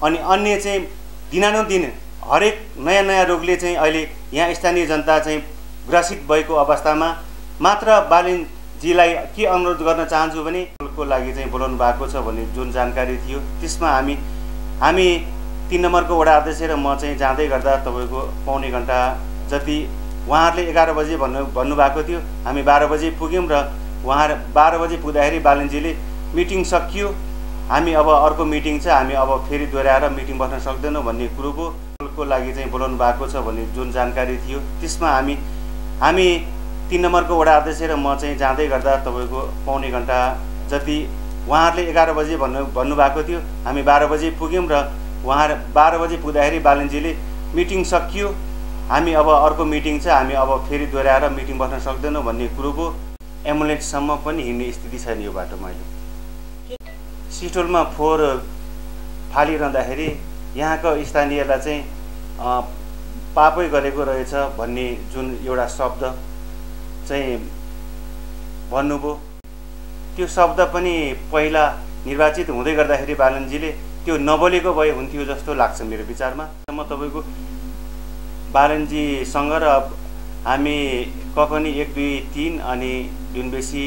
अनि अन्य चाहिँ दिनानुदिन हरेक नयाँ रोगले चाहिँ अहिले यहाँ स्थानीय जनता चाहिँ ग्रसित भएको अवस्थामा मात्र बालनजीलाई के अनुरोध गर्न चाहन्छु भने को लागि चाहिँ बोलाउनु भएको छ भन्ने जुन जानकारी थियो त्यसमा हामी 3 नम्बरको वडा अध्यक्ष र म चाहिँ जाँदै गर्दा तपाईको पौने घण्टा जति उहाँहरूले 11 बजे भन्नुभएको थियो। हामी 12 बजे पुग्यौँ र उहाँ 12 बजे पुग्दाखेरि बालनजीले मिटिङ सकियो, हामी अब अर्को मिटिङ छ, हामी अब फेरि दोहोऱ्याएर मिटिङ बस्न सक्दैनौँ भन्ने कुरोको लागि चाहिँ बोलाउनु भएको छ भन्ने जुन जानकारी थियो त्यसमा हामी 3 नम्बरको वडा अध्यक्ष र म चाहिँ जाँदै गर्दा तपाईको पौने घण्टा जति उहाँहरूले 11 बजे भन्नुभएको थियो। हामी 12 बजे पुग्यौँ र उहाँ 12 बजे पुग्दाखेरि बालनजीले मिटिङ सकियो, हामी अब अर्को मिटिङ छ, हामी अब फेरि दोहोऱ्याएर मिटिङ बस्न सक्दैनौँ भन्ने कुरोको एम्बुलेन्ससम्म पनि हिँड्ने स्थिति छैन यो बाटोमा। अहिले सिटोलमा फोहोर फालिरहँदाखेरि यहाँको स्थानीयलाई चाहिँ पापै गरेको रहेछ भन्ने जुन एउटा शब्द चाहिँ भन्नुभयो, त्यो शब्द पनि पहिला निर्वाचित हुँदै गर्दाखेरि बालनजीले त्यो नबोलेको भए हुन्थ्यो जस्तो लाग्छ मेरो विचारमा। म तपाईको बालनजीसँग र हामी ककनी 1, 2, 3 अनि जुनबेसी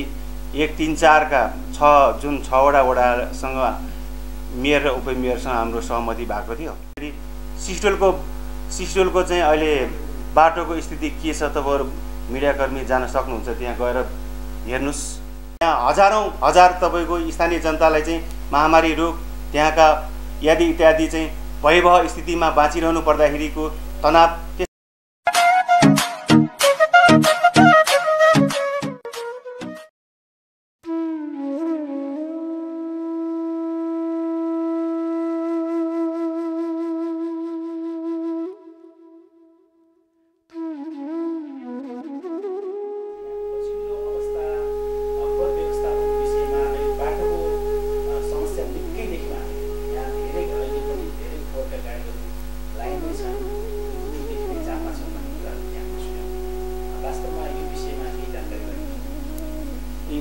1, 3, 4 का 6 वडासँग मेयर र उपमेयरसँग हाम्रो सहमति भएको थियो। फेरि सिस्टोलको चाहिँ अहिले बाटोको स्थिति के छ तपाईहरु मिडियाकर्मी जान सक्नुहुन्छ, त्यहाँ गएर हेर्नुस्। यहाँ हजार तपाईको स्थानीय जनतालाई चाहिँ महामारी रोग, त्यहाँका इत्यादि चाहिँ भयावह स्थितिमा बाँचिरहनु पर्दाखेरिको तनाव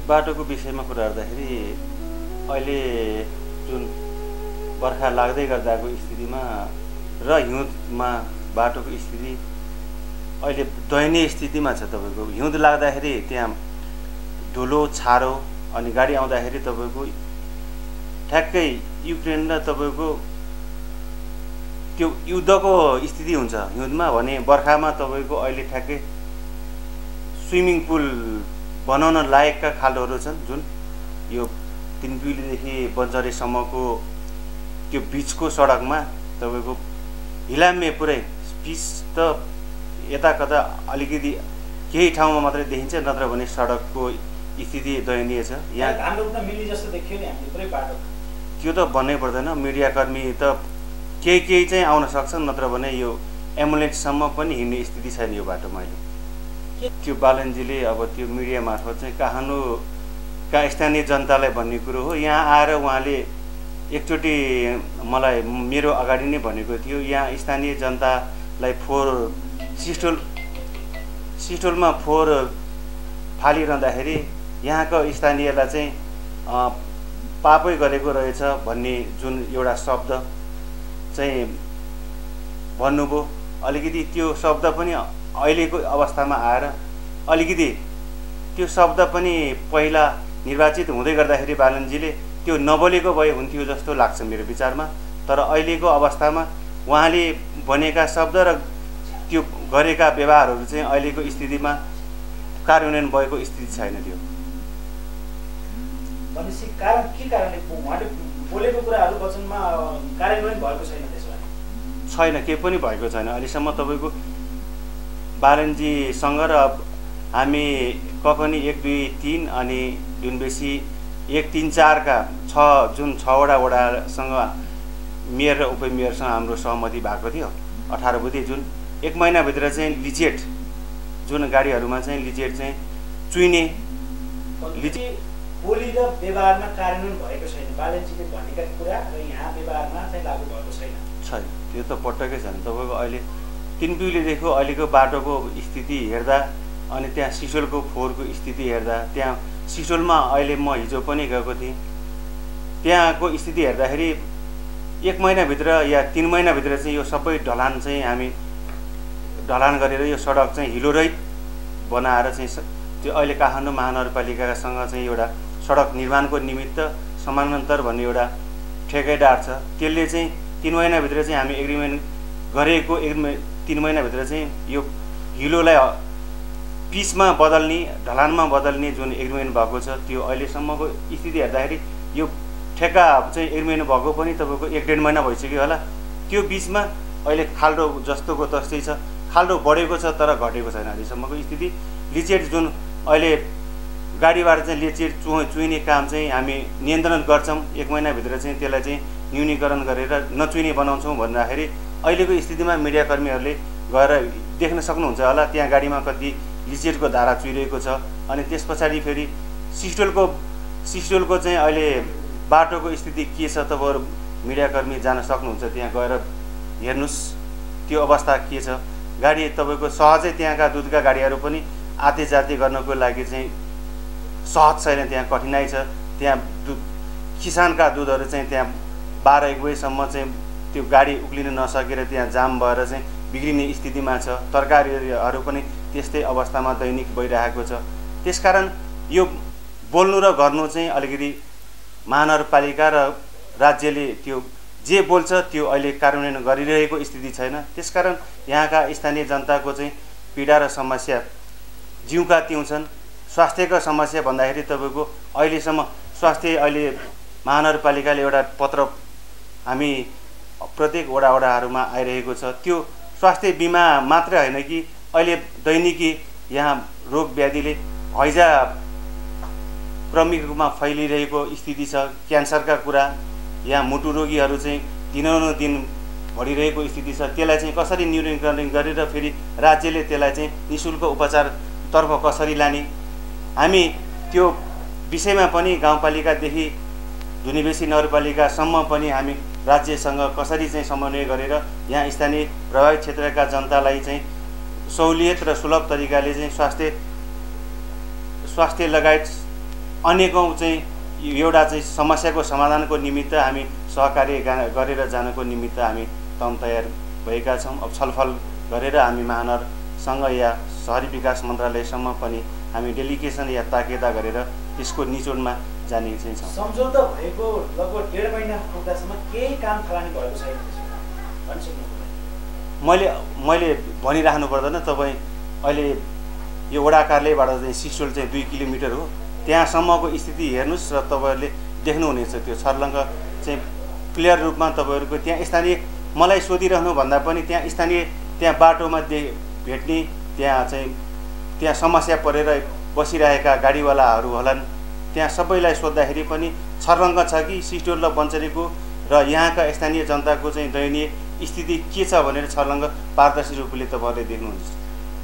बाटोको विषयमा कुरा गर्दाखेरि अहिले जुन बर्खा लाग्दै गर्दाको स्थितिमा र हिउँदमा बाटोको स्थिति अहिले दयनीय स्थितिमा छ। तपाईको हिउँद लाग्दाखेरि त्यहाँ धुलो छारो अनि गाडी आउँदाखेरि तपाईको ठ्याक्कै युक्रेन र तपाईको त्यो युद्धको स्थिति हुन्छ हिउँदमा भने, बर्खामा तपाईको अहिले ठ्याक्कै स्विमिङ पुल बनाउन लायकका खालहरू छन्। जुन यो 3 बिउलीदेखि बन्जरेसम्मको त्यो बीचको सडकमा तपाईको हिलामे पुरै पिच त यता कता अलिकति केही ठाउँमा मात्रै देखिन्छ, नत्र भने सडकको स्थिति दयनीय छ। यहाँ हाम्रो त मिल्ने जस्तो देखियो नि, हामीले पुरै बाटो त्यो त भन्नै पर्दैन, मिडियाकर्मी त केही चाहिँ आउन सक्छन्, नत्र भने यो एम्बुलेन्ससम्म पनि हिँड्ने स्थिति छैन यो बाटोमा अहिले। त्यो बालनजीले अब त्यो मिडिया मार्फत चाहिँ कहाँ स्थानीय जनतालाई भन्ने कुरो हो। यहाँ आएर उहाँले एकचोटि मलाई मेरो अगाडि नै भनेको थियो, यहाँ स्थानीय जनतालाई सिस्टोलमा फोहोर फालिरहँदाखेरि यहाँको स्थानीयलाई चाहिँ पापै गरेको रहेछ भन्ने जुन एउटा शब्द चाहिँ भन्नुभयो, अलिकति त्यो शब्द पनि अहिलेको अवस्थामा आएर अलिकति त्यो शब्द पनि पहिला निर्वाचित हुँदै गर्दाखेरि बालनजीले त्यो नबोलेको भए हुन्थ्यो जस्तो लाग्छ मेरो विचारमा। तर अहिलेको अवस्थामा उहाँले भनेका शब्द र त्यो गरेका व्यवहारहरू चाहिँ अहिलेको स्थितिमा कार्यान्वयन भएको स्थिति छैन। त्यो भनेपछि कारण के कारणले उहाँले बोलेको कुराहरू वचनमा कार्यान्वयन भएको छैन? त्यसमा छैन, केही पनि भएको छैन अहिलेसम्म। तपाईको बालनजीसँग र हामी ककनी 1, 2, 3 अनि जुनबेसी 1, 3, 4 का 6 वडासँग मेयर र उपमेयरसँग हाम्रो सहमति भएको थियो। 18 बुधे जुन 1 महिनाभित्र चाहिँ लिजेट जुन गाडीहरूमा चाहिँ लिजेट चाहिँ चुइने बोली र व्यवहारमा कार्यान्वयन भएको छैन। बालनजीले भनेका कुरा र यहाँ व्यवहारमा चाहिँ लागू भएको छैन। त्यो त पटक्कै छैन। तपाईको अहिले 3 बिउलीदेखि अहिलेको बाटोको स्थिति हेर्दा अनि त्यहाँ सिसोलको फोहोरको स्थिति हेर्दा, त्यहाँ सिसोलमा अहिले म हिजो पनि गएको थिएँ, त्यहाँको स्थिति हेर्दाखेरि 1 महिनाभित्र या 3 महिनाभित्र चाहिँ यो सबै ढलान चाहिँ हामी ढलान गरेर यो सडक चाहिँ हिलोरहित बनाएर चाहिँ त्यो अहिले काठमाडौँ महानगरपालिकासँग चाहिँ एउटा सडक निर्माणको निमित्त समानान्तर भन्ने एउटा ठेकेदार छ, त्यसले चाहिँ 3 महिनाभित्र चाहिँ हामी एग्रिमेन्ट गरेको 3 महिनाभित्र चाहिँ यो हिलोलाई पिचमा बदल्ने, ढलानमा बदल्ने जुन एग्रिमेन्ट भएको छ त्यो अहिलेसम्मको स्थिति हेर्दाखेरि यो ठेक्का चाहिँ एग्रिमेन्ट भएको पनि तपाईँको 1-1.5 महिना भइसक्यो होला। त्यो बिचमा अहिले खाल्डो जस्तोको तस्तै छ, खाल्डो बढेको छ तर घटेको छैन अहिलेसम्मको स्थिति। लिचेट जुन अहिले गाडीबाट चाहिँ लिचेट चुइने काम चाहिँ हामी नियन्त्रण गर्छौँ, 1 महिनाभित्र चाहिँ त्यसलाई चाहिँ न्यूनीकरण गरेर नचुइने बनाउँछौँ भन्दाखेरि अहिलेको स्थितिमा मिडियाकर्मीहरूले गएर देख्न सक्नुहुन्छ होला त्यहाँ गाडीमा कति लिचेटको धारा चुइरहेको छ। अनि त्यस पछाडि फेरि सिस्टोलको चाहिँ अहिले बाटोको स्थिति के छ तपाईँहरू मिडियाकर्मी जान सक्नुहुन्छ, त्यहाँ गएर हेर्नुहोस् त्यो अवस्था के छ। गाडी तपाईँको सहजै त्यहाँका दुधका गाडीहरू पनि आते जाते गर्नको लागि चाहिँ सहज छैन, त्यहाँ कठिनाइ छ। त्यहाँ किसानका दुधहरू चाहिँ त्यहाँ 12-1 बजीसम्म चाहिँ त्यो गाडी उक्लिन नसकेर त्यहाँ जाम भएर चाहिँ बिग्रिने स्थितिमा छ। तरकारीहरू पनि त्यस्तै अवस्थामा दैनिक भइरहेको छ। त्यसकारण यो बोल्नु र गर्नु चाहिँ अलिकति महानगरपालिका र राज्यले त्यो जे बोल्छ त्यो अहिले कार्यान्वयन गरिरहेको स्थिति छैन। त्यसकारण यहाँका स्थानीय जनताको चाहिँ पीडा र समस्या जिउका त्यौँ छन्। स्वास्थ्यका समस्या भन्दाखेरि तपाईँको अहिलेसम्म स्वास्थ्य अहिले महानगरपालिकाले एउटा पत्र हामी प्रत्येक वडाहरूमा आइरहेको छ। त्यो स्वास्थ्य बिमा मात्रै होइन कि अहिले दैनिकी यहाँ रोग व्याधिले हैजा क्रमिक रूपमा फैलिरहेको स्थिति छ। क्यान्सरका कुरा, यहाँ मुटु रोगीहरू चाहिँ दिनानुदिन बढिरहेको स्थिति छ। त्यसलाई चाहिँ कसरी न्यूनीकरण गरेर फेरि राज्यले त्यसलाई चाहिँ निःशुल्क उपचारतर्फ कसरी लाने, हामी त्यो विषयमा पनि गाउँपालिकादेखि धुनीबेसी नगरपालिकासम्म पनि हामी राज्यसँग कसरी चाहिँ समन्वय गरेर यहाँ स्थानीय प्रभावित क्षेत्रका जनतालाई चाहिँ सहुलियत र सुलभ तरिकाले चाहिँ स्वास्थ्य लगायत अनेकौँ चाहिँ एउटा चाहिँ समस्याको समाधानको निमित्त हामी सहकार्य गरेर जानको निमित्त हामी तयार भएका छौँ। अब छलफल गरेर हामी महानगरसँग या शहरी विकास मन्त्रालयसम्म पनि हामी डेलिगेसन या ताकेदा गरेर त्यसको निचोडमा जाने चाहिँ छौँ। सम्झौता भएको लगभग 1.5 महिना पुग्दासम्म केही काम थालनी भएको छैन मैले भनिराख्नु पर्दैन। तपाईँ अहिले यो वडा कार्यालयबाट चाहिँ सिस्टोल चाहिँ 2 किलोमिटर हो, त्यहाँसम्मको स्थिति हेर्नुहोस् र तपाईँहरूले देख्नुहुनेछ। त्यो छर्लङ्ग चाहिँ क्लियर रूपमा तपाईँहरूको त्यहाँ स्थानीय मलाई सोधिरहनु भन्दा पनि त्यहाँ स्थानीय त्यहाँ बाटोमा भेट्ने त्यहाँ समस्या परेर बसिरहेका गाडीवालाहरू होलान्, त्यहाँ सबैलाई सोद्धाखेरि पनि छर्लङ्ग छ कि सिस्टोल र बन्चरीको र यहाँका स्थानीय जनताको चाहिँ दयनीय स्थिति के छ भनेर छर्लङ्ग पारदर्शी रूपले तपाईँहरूले देख्नुहुन्छ।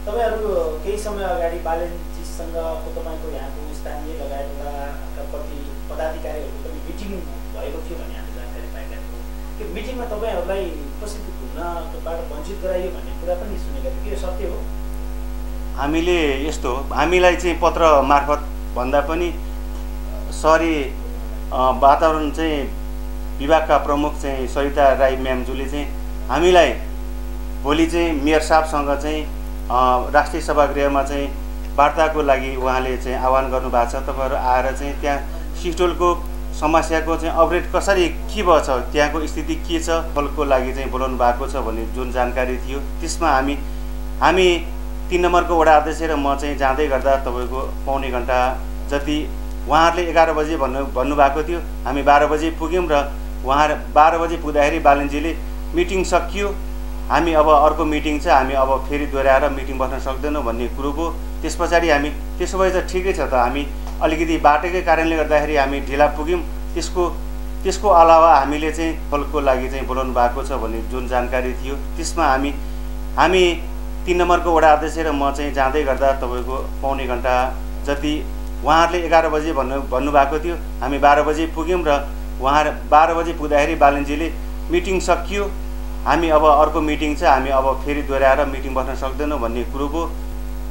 तपाईँहरू केही समय अगाडि बालेनजीसँग तपाईँको यहाँको स्थानीय लगायतका प्रति पदाधिकारीहरूको पनि मिटिङ भएको थियो भन्ने हामीले जानकारी पाएका थियौँ। त्यो मिटिङमा तपाईँहरूलाई कसरी घुम्नबाट वञ्चित गराइयो भन्ने कुरा पनि सुनेका थियौँ, के सत्य हो? हामीले यस्तो हामीलाई चाहिँ पत्र मार्फत भन्दा पनि शहरी वातावरण चाहिँ विभागका प्रमुख चाहिँ सरिता राई म्यामज्यूले चाहिँ हामीलाई भोलि चाहिँ मेयर साहबसँग चाहिँ राष्ट्रिय सभागृहमा चाहिँ वार्ताको लागि उहाँले चाहिँ आह्वान गर्नुभएको छ। तपाईँहरू आएर चाहिँ त्यहाँ सिस्टोलको समस्याको चाहिँ अपडेट कसरी के भएको छ, त्यहाँको स्थिति के छ, फलको लागि चाहिँ बोलाउनु भएको छ भन्ने जुन जानकारी थियो त्यसमा हामी 3 नम्बरको वडा अध्यक्ष र म चाहिँ जाँदै गर्दा तपाईँको पौने घन्टा जति उहाँहरूले 11 बजे भन्नुभएको थियो, हामी 12 बजे पुग्यौँ र उहाँ 12 बजे पुग्दाखेरि बालनजीले मिटिङ सकियो, हामी अब अर्को मिटिङ छ, हामी अब फेरि दोहोऱ्याएर मिटिङ बस्न सक्दैनौँ भन्ने कुरो भयो। त्यस पछाडि हामी त्यसो भए त ठिकै छ त, हामी अलिकति बाटोकै कारणले गर्दाखेरि हामी ढिला पुग्यौँ। त्यसको अलावा हामीले चाहिँ फलको लागि चाहिँ बोलाउनु भएको छ भन्ने जुन जानकारी थियो त्यसमा हामी 3 नम्बरको वडा अध्यक्ष र म चाहिँ जाँदै गर्दा तपाईँको पौने घन्टा जति उहाँहरूले 11 बजे भन्नुभएको थियो, हामी 12 बजे पुग्यौँ र उहाँ 12 बजे पुग्दाखेरि बालनजीले मिटिङ सकियो, हामी अब अर्को मिटिङ छ, हामी अब फेरि दोहोऱ्याएर मिटिङ बस्न सक्दैनौँ भन्ने कुरो भयो।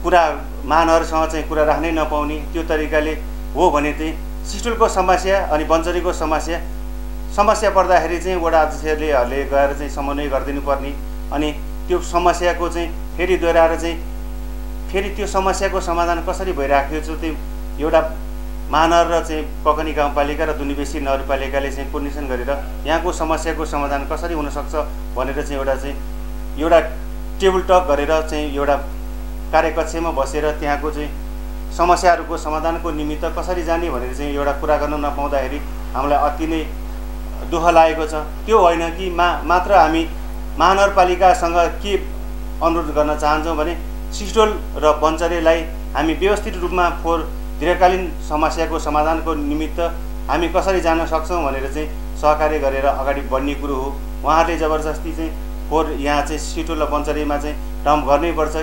कुरा महानगरसँग चाहिँ कुरा राख्नै नपाउने त्यो तरिकाले हो भने चाहिँ सिस्टोलको समस्या अनि बन्चरीको समस्या समस्या पर्दाखेरि चाहिँ वडा अध्यक्षहरूले गएर चाहिँ समन्वय गरिदिनु पर्ने अनि त्यो समस्याको चाहिँ फेरि दोहोऱ्याएर चाहिँ फेरि त्यो समस्याको समाधान कसरी भइराखेको छ त्यो एउटा महानगर र चाहिँ ककनी गाउँपालिका र दुनिबेसी नगरपालिकाले चाहिँ कोर्डिनेसन गरेर यहाँको समस्याको समाधान कसरी हुनसक्छ भनेर चाहिँ एउटा टेबल टक गरेर चाहिँ एउटा कार्यकक्षमा बसेर त्यहाँको चाहिँ समस्याहरूको समाधानको निमित्त कसरी जाने भनेर चाहिँ एउटा कुरा गर्न नपाउँदाखेरि हामीलाई अति नै दुःख लागेको छ। त्यो होइन कि मात्र हामी महानगरपालिकासँग के अनुरोध गर्न चाहन्छौँ भने सिस्टोल र बन्चरेलाई हामी व्यवस्थित रूपमा फोहोर दीर्घकालीन समस्याको समाधानको निमित्त हामी कसरी जान सक्छौँ भनेर चाहिँ सहकार्य गरेर अगाडि बढ्ने कुरो हो। उहाँहरूले जबरजस्ती चाहिँ फोहोर यहाँ चाहिँ सिस्टोल र बन्चरेमा चाहिँ डम्प गर्नैपर्छ,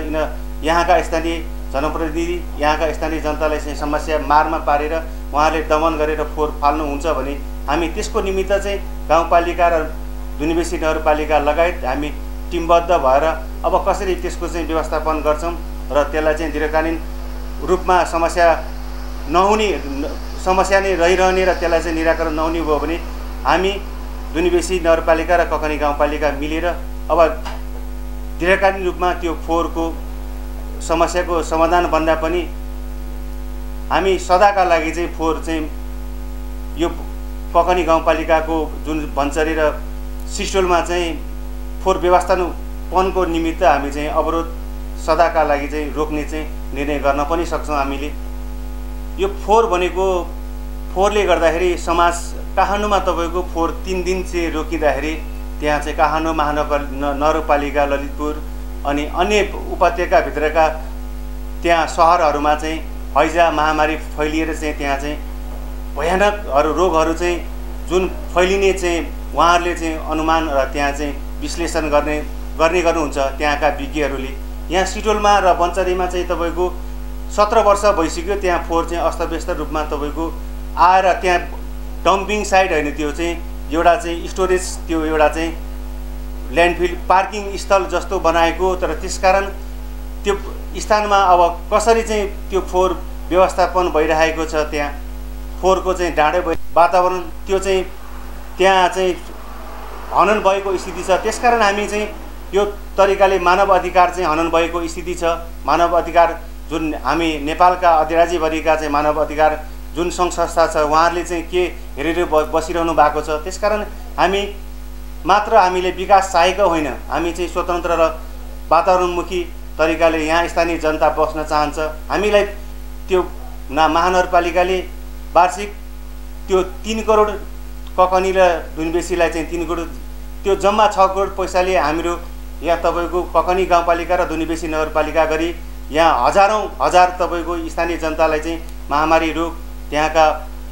यहाँका स्थानीय जनप्रतिनिधि यहाँका स्थानीय जनतालाई चाहिँ समस्या मारमा पारेर उहाँहरूले दमन गरेर फोहोर फाल्नुहुन्छ भने हामी त्यसको निमित्त चाहिँ गाउँपालिका र दुनिबेसी नगरपालिका लगायत हामी टिमबद्ध भएर अब कसरी त्यसको चाहिँ व्यवस्थापन गर्छौँ र त्यसलाई चाहिँ दीर्घकालीन रूपमा समस्या नै रहिरहने र त्यसलाई चाहिँ निराकरण नहुने भयो भने हामी दुनिबेसी नगरपालिका र ककनी गाउँपालिका मिलेर अब दीर्घकालीन रूपमा त्यो फोहोरको समस्याको समाधान भन्दा पनि हामी सदाका लागि चाहिँ फोहोर चाहिँ यो ककनी गाउँपालिकाको जुन भन्छरी र सिस्टोलमा चाहिँ फोहोर व्यवस्थापनको निमित्त हामी चाहिँ अवरोध सदाका लागि चाहिँ रोक्ने चाहिँ निर्णय गर्न पनि सक्छौँ हामीले। यो फोहोर भनेको फोहोरले गर्दाखेरि समाज काठमाडौँमा तपाईँको फोहोर 3 दिन चाहिँ रोकिँदाखेरि त्यहाँ चाहिँ काठमाडौँ नगरपालिका ललितपुर अनि अन्य उपत्यकाभित्रका त्यहाँ सहरहरूमा चाहिँ हैजा महामारी फैलिएर चाहिँ त्यहाँ चाहिँ भयानक रोगहरू चाहिँ जुन फैलिने चाहिँ उहाँहरूले चाहिँ अनुमान र त्यहाँ चाहिँ विश्लेषण गर्ने गर्नुहुन्छ त्यहाँका विज्ञहरूले। यहाँ सिटोलमा र बन्चरीमा चाहिँ तपाईँको 17 वर्ष भइसक्यो त्यहाँ फोहोर चाहिँ अस्तव्यस्त रूपमा तपाईँको आएर त्यहाँ डम्पिङ साइट होइन, त्यो चाहिँ एउटा चाहिँ स्टोरेज, त्यो एउटा चाहिँ ल्यान्डफिल पार्किङ स्थल जस्तो बनाएको। तर त्यसकारण त्यो स्थानमा अब कसरी चाहिँ त्यो फोहोर व्यवस्थापन भइरहेको छ, त्यहाँ फोहोरको चाहिँ डाँडै वातावरण त्यो चाहिँ त्यहाँ चाहिँ हनन भएको स्थिति छ। त्यसकारण हामी चाहिँ यो तरिकाले मानव अधिकार चाहिँ हनन भएको स्थिति छ। मानव अधिकार जुन हामी नेपालका अधिराज्यभरिका चाहिँ मानव अधिकार जुन सङ्घ संस्था छ उहाँहरूले चाहिँ के हेरेर बसिरहनु भएको छ। त्यसकारण हामीले विकास चाहेको होइन, हामी चाहिँ स्वतन्त्र र वातावरणमुखी तरिकाले यहाँ स्थानीय जनता बस्न चाहन्छ। हामीलाई त्यो महानगरपालिकाले वार्षिक त्यो 3 करोड ककनी र दुनबेसीलाई चाहिँ 3 करोड, त्यो जम्मा 6 करोड पैसाले हाम्रो यहाँ तपाईँको ककनी गाउँपालिका र दुनबेसी नगरपालिका गरी यहाँ हजार तपाईँको स्थानीय जनतालाई चाहिँ महामारी रोग, त्यहाँका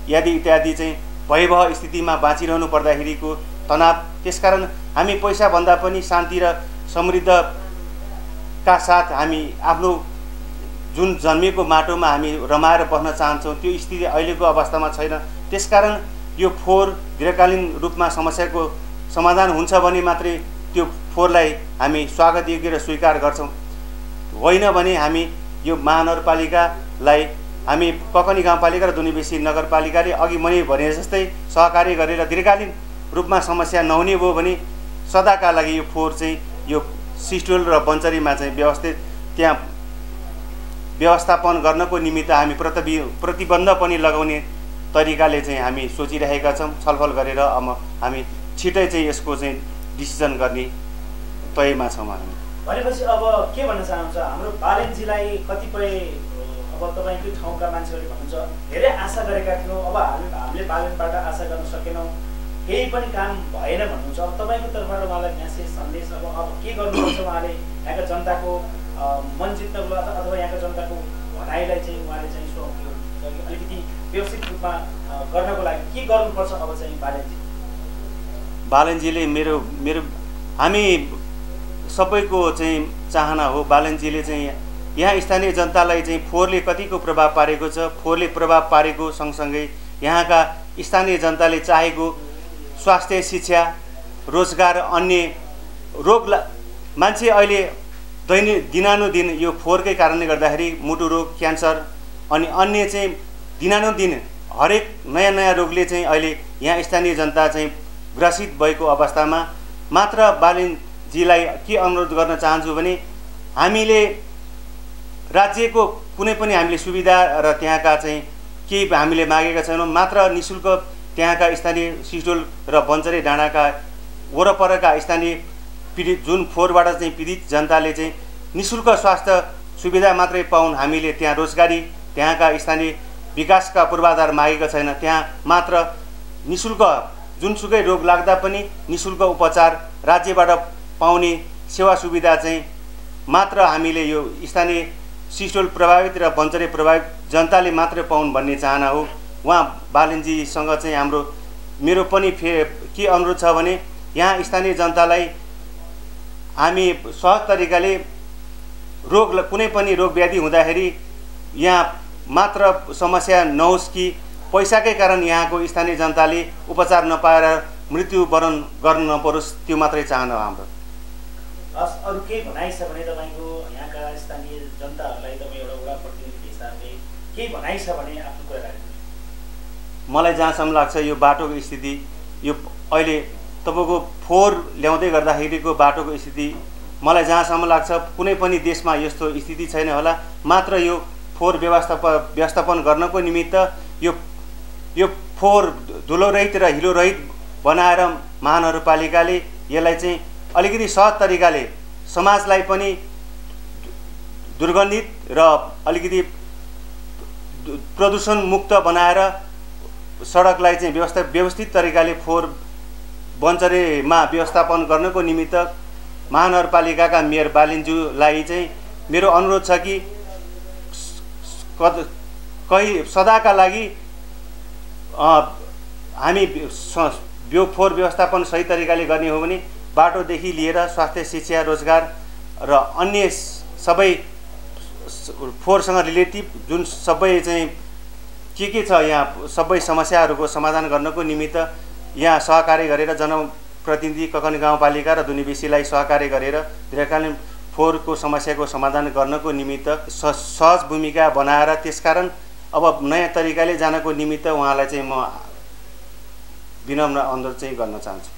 इत्यादि चाहिँ भयावह स्थितिमा बाँचिरहनु पर्दाखेरिको तनाव। त्यसकारण हामी पैसा भन्दा पनि शान्ति र समृद्धका साथ हामी आफ्नो जुन जन्मेको माटोमा हामी रमाएर बस्न चाहन्छौँ, त्यो स्थिति अहिलेको अवस्थामा छैन। त्यसकारण यो फोहोर दीर्घकालीन रूपमा समस्याको समाधान हुन्छ भने मात्रै त्यो फोहोरलाई हामी स्वागत योग्य र स्वीकार गर्छौँ, होइन भने हामी यो महानगरपालिकालाई हामी ककनी गाउँपालिका र दुनबेसी नगरपालिकाले अघि मैले भने जस्तै सहकार्य गरेर दीर्घकालीन रूपमा समस्या नहुने भयो भने सदाका लागि यो फोहोर चाहिँ यो सिस्टोल र बन्चरीमा चाहिँ व्यवस्थित त्यहाँ व्यवस्थापन गर्नको निमित्त हामी प्रतिबन्ध पनि लगाउने तरिकाले चाहिँ हामी सोचिरहेका छौँ। छलफल गरेर अब हामी छिटै चाहिँ यसको चाहिँ डिसिजन गर्ने तयमा छौँ हामी। भनेपछि अब के भन्न चाहनुहुन्छ, हाम्रो बालेनजीलाई कतिपय अब तपाईँकै ठाउँका मान्छेहरूले भन्नुहुन्छ धेरै आशा गरेका थियौँ, अब हामीले बालेनबाट आशा गर्न सकेनौँ, केही पनि काम भएन भन्नुहुन्छ। अब तपाईँको तर्फबाट उहाँलाई म्यासेज सन्देश अब के गर्नुपर्छ, उहाँले यहाँका जनताको मन जित्नको लागि अथवा यहाँका जनताको भनाइलाई चाहिँ उहाँले चाहिँ अलिकति व्यवस्थित रूपमा गर्नको लागि के गर्नुपर्छ अब चाहिँ बालेनजीले मेरो हामी सबैको चाहिँ चाहना हो, बालेनजीले चाहिँ यहाँ स्थानीय जनतालाई चाहिँ फोहोरले कतिको प्रभाव पारेको छ, फोहोरले प्रभाव पारेको सँगसँगै यहाँका स्थानीय जनताले चाहेको स्वास्थ्य, शिक्षा, रोजगार, अन्य रोग मान्छे अहिले दिनानुदिन यो फोहोरकै कारणले गर्दाखेरि मुटु रोग, क्यान्सर अनि अन्य चाहिँ दिनानुदिन हरेक नयाँ रोगले चाहिँ अहिले यहाँ स्थानीय जनता चाहिँ ग्रसित भएको अवस्थामा मात्र बालिनजीलाई के अनुरोध गर्न चाहन्छु भने हामीले राज्यको कुनै पनि हामीले सुविधा र त्यहाँका चाहिँ केही हामीले मागेका छैनौँ। मात्र निःशुल्क त्यहाँका स्थानीय सिस्टोल र बन्चरे डाँडाका वरपरका स्थानीय पीडित जुन फोहोरबाट चाहिँ पीडित जनताले चाहिँ निःशुल्क स्वास्थ्य सुविधा मात्रै पाउन्। हामीले त्यहाँ रोजगारी त्यहाँका स्थानीय विकासका पूर्वाधार मागेका छैन। त्यहाँ मात्र निःशुल्क जुनसुकै रोग लाग्दा पनि निःशुल्क उपचार राज्यबाट पाउने सेवा सुविधा चाहिँ मात्र हामीले यो स्थानीय सिस्टोल प्रभावित र बन्चरे प्रभावित जनताले मात्रै पाउन् भन्ने चाहना हो। उहाँ बालिनजीसँग चाहिँ मेरो पनि के अनुरोध छ भने यहाँ स्थानीय जनतालाई हामी सहज तरिकाले कुनै पनि रोग व्याधि हुँदाखेरि यहाँ मात्र समस्या नहोस् कि पैसाकै कारण यहाँको स्थानीय जनताले उपचार नपाएर मृत्युवरण गर्न नपरोस्, त्यो मात्रै चाहना हो हाम्रो। अरू केही भनाइ छ भने तपाईँको यहाँका स्थानीय जनताहरूलाई तपाईँ एउटा वडा प्रतिनिधि हिसाबले केही भनाइ छ भने आफ्नो कुरा राख्नु। मलाई जहाँसम्म लाग्छ यो बाटोको स्थिति, यो अहिले तपाईँको फोहोर ल्याउँदै गर्दाखेरिको बाटोको स्थिति मलाई जहाँसम्म लाग्छ कुनै पनि देशमा यस्तो स्थिति छैन होला। मात्र यो फोहोर व्यवस्थापन गर्नको निमित्त यो फोहोर धुलोरहित र हिलोरहित बनाएर महानगरपालिकाले यसलाई चाहिँ अलिकति सहज तरिकाले समाजलाई पनि दुर्गन्धित र अलिकति प्रदूषण मुक्त बनाएर सडकलाई चाहिँ व्यवस्थित तरिकाले फोहोर बन्चरेमा व्यवस्थापन गर्नको निमित्त महानगरपालिकाका मेयर बालिनज्यूलाई चाहिँ मेरो अनुरोध छ कि सदाका लागि हामी यो फोहोर व्यवस्थापन सही तरिकाले गर्ने हो भने बाटोदेखि लिएर स्वास्थ्य, शिक्षा, रोजगार र अन्य सबै फोहोरसँग रिलेटिभ जुन सबै चाहिँ के छ यहाँ सबै समस्याहरूको समाधान गर्नको निमित्त यहाँ सहकार्य गरेर जनप्रतिनिधि ककनी गाउँपालिका र दुनिबेसीलाई सहकार्य गरेर दीर्घकालीन फोहोरको समस्याको समाधान गर्नको निमित्त सहज भूमिका बनाएर त्यसकारण अब नयाँ तरिकाले जानको निमित्त उहाँलाई चाहिँ म विनम्र अनुरोध चाहिँ गर्न चाहन्छु।